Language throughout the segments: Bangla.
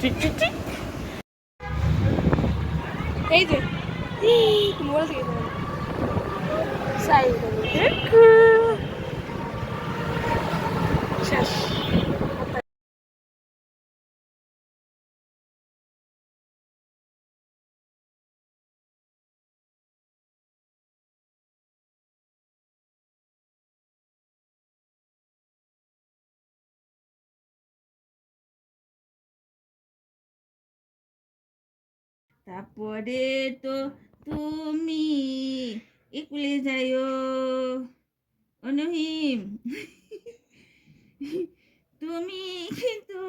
Tick tick tick. এই যে মোবাইল থেকে সাই শেষ তারপরে তো তুমি স্কুলে যাইও অনুহিম তুমি কিন্তু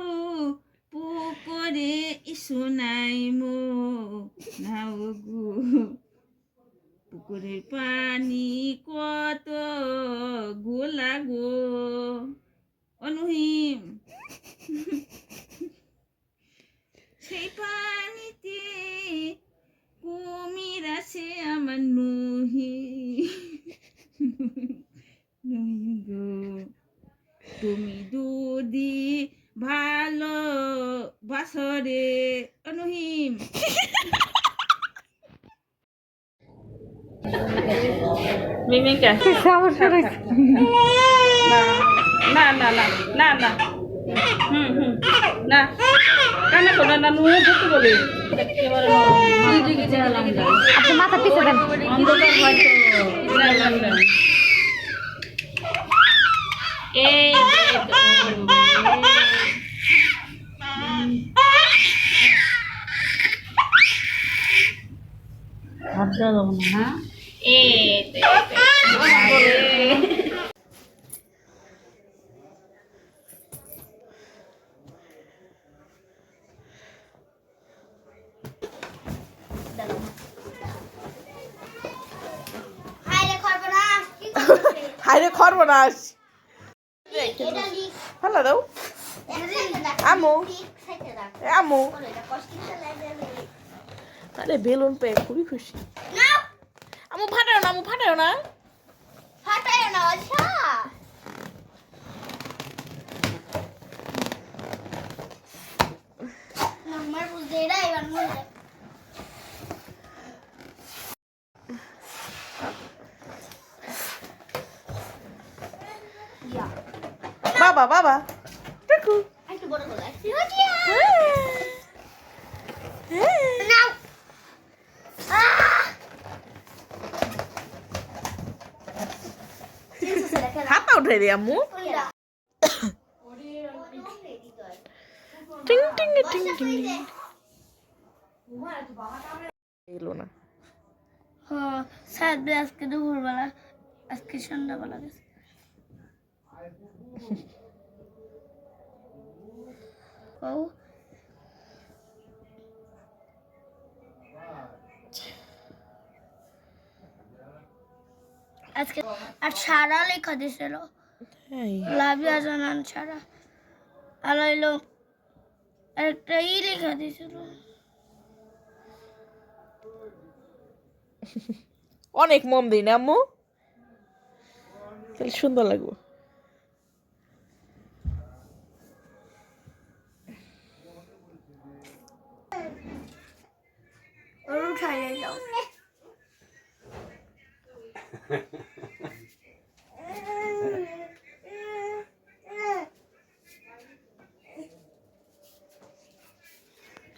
পুকুরে শোনাই মো নাও গো পুকুরের পানি কত গোলা গো অনুহিম সেই পানিতে কুমির আছে আমার নহি গো তুমি দুদি ভালো বাসরে অনুহিম মিং মিং মিকা না না না না না না কান্না করো না নুয়ে যেতে বলে একেবারে আপনি মাথা পিছে দেন অন্ধকার হয়তো এই ভাবতে দেবো না হ্যাঁ হাইরে খরবনাস ভালো দাও আমু আমু আরে বেলুন পেয়ে খুবই খুশি আমু ফাটাও না আমু ফাটাও না বাবা বাবা দেখো হাত উঠে দে আম্মু টিং টিং টিং টিং এলো না হ্যাঁ স্যার আজকে দুপুরবেলা আজকে সন্ধ্যাবেলা গেছে ও আজকে আর সারা লেখা দিছিল লাভিয়া জানান সারা আর হইলো একটা লেখা দিছিল অনেক মন দিই না আম্মু তাহলে সুন্দর লাগবে উঠাই যাও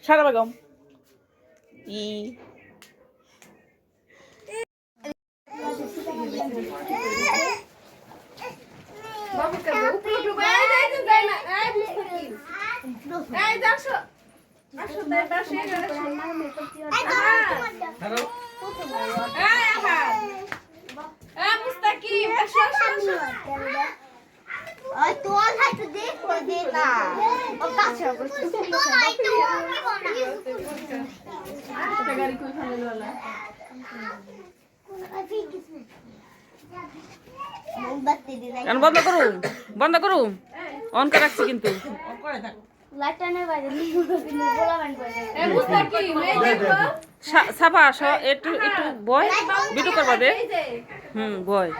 সারা বেগম ই গান বন্ধ করুন বন্ধ করুন অন করে রাখছি কিন্তু সাফা একটু একটু বয় ভিডিও করবা দে বয়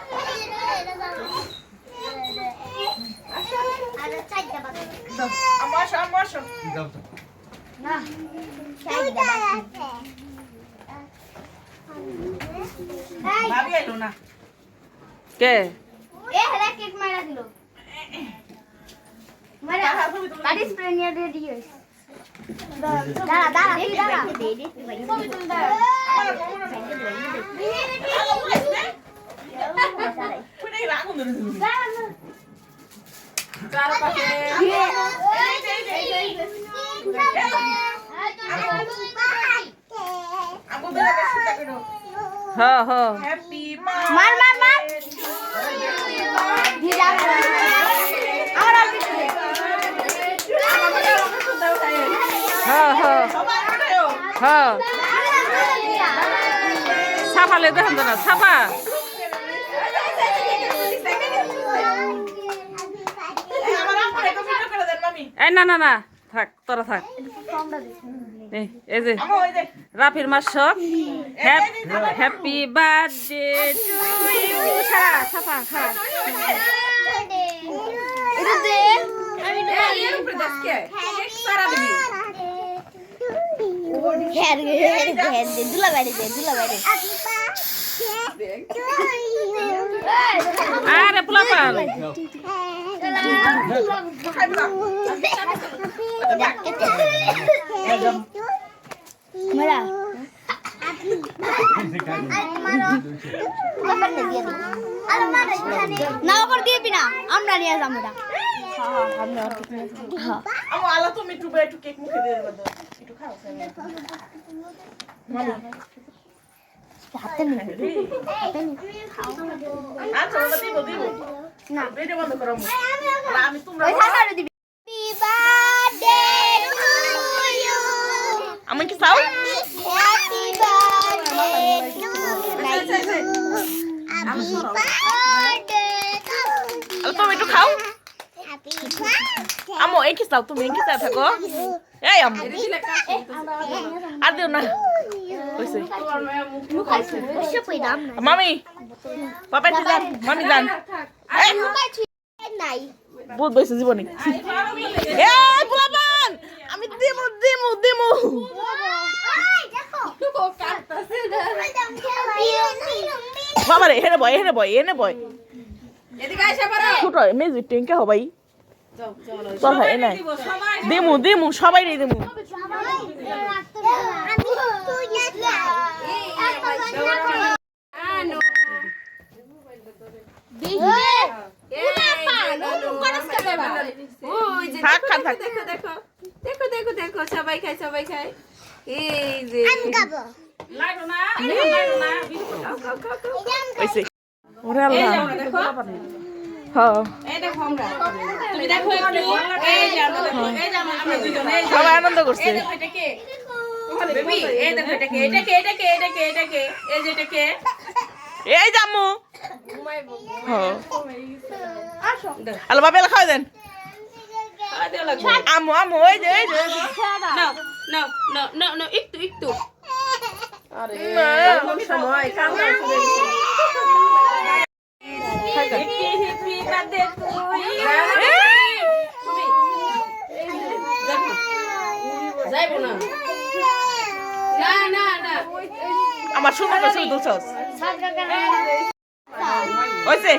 কে হ্যাঁ হ্যাঁ মার মার মার হ্যাঁ হ্যাঁ হ্যাঁ সাফালে দেখেন তো না সাফা এই না না না থাক তোরা থাক এই যে রাফির মাস হ্যাপি বার্থডে টু ইউ সারা সাফা খারাপ দুলা বাইরে আরে পোলাপান Mira. না ওপর দিবি না আমরা নিয়ে যাবো না আমু আলা তুমি একটু কেক মুখে দিয়ে দেবো একটু খাও হাতে নি আচ্ছা ওটা দিব না ভিডিও বন্ধ করো আমি তোমরা দিবি হ্যাপি বার্থডে টু ইউ আমি কি চাও হ্যাপি বার্থডে টু ইউ তুমি একটু খাও হ্যাপি আমু এই কি চাও তুমি এই কি চাও থাকো এই আমু আর দিও না কইছে মামি পাপা কি জান মামি জান এই নাই বহুত বইছে জীবনে এই পোলাপান আমি দিমু বাবা রে এনে বয় এদিকে আইসা পারো ছোট মেজি টেঙ্কা হবাই চল ভাই এনে দিমু সবাই রে দিমু থাক দেখো সবাই খায় এই যে লাগো না ওইছে ওরে আল্লাহ দেখো হ্যাঁ এই দেখো আমরা তুমি দেখো একটু এই যে আমরা দেখো এই যে আমরা দুজন এই যে সবাই আনন্দ করছে এটা কে বেবি এই দেখো এটা কে এই যে এটা কে এই জামু হ্যাঁ আলো বাবা খাওয়া দেন আমু ওই যে না একটু সময় কাম যাইবো না আমার সুন্দর করে ছবি তুলছস ওইছে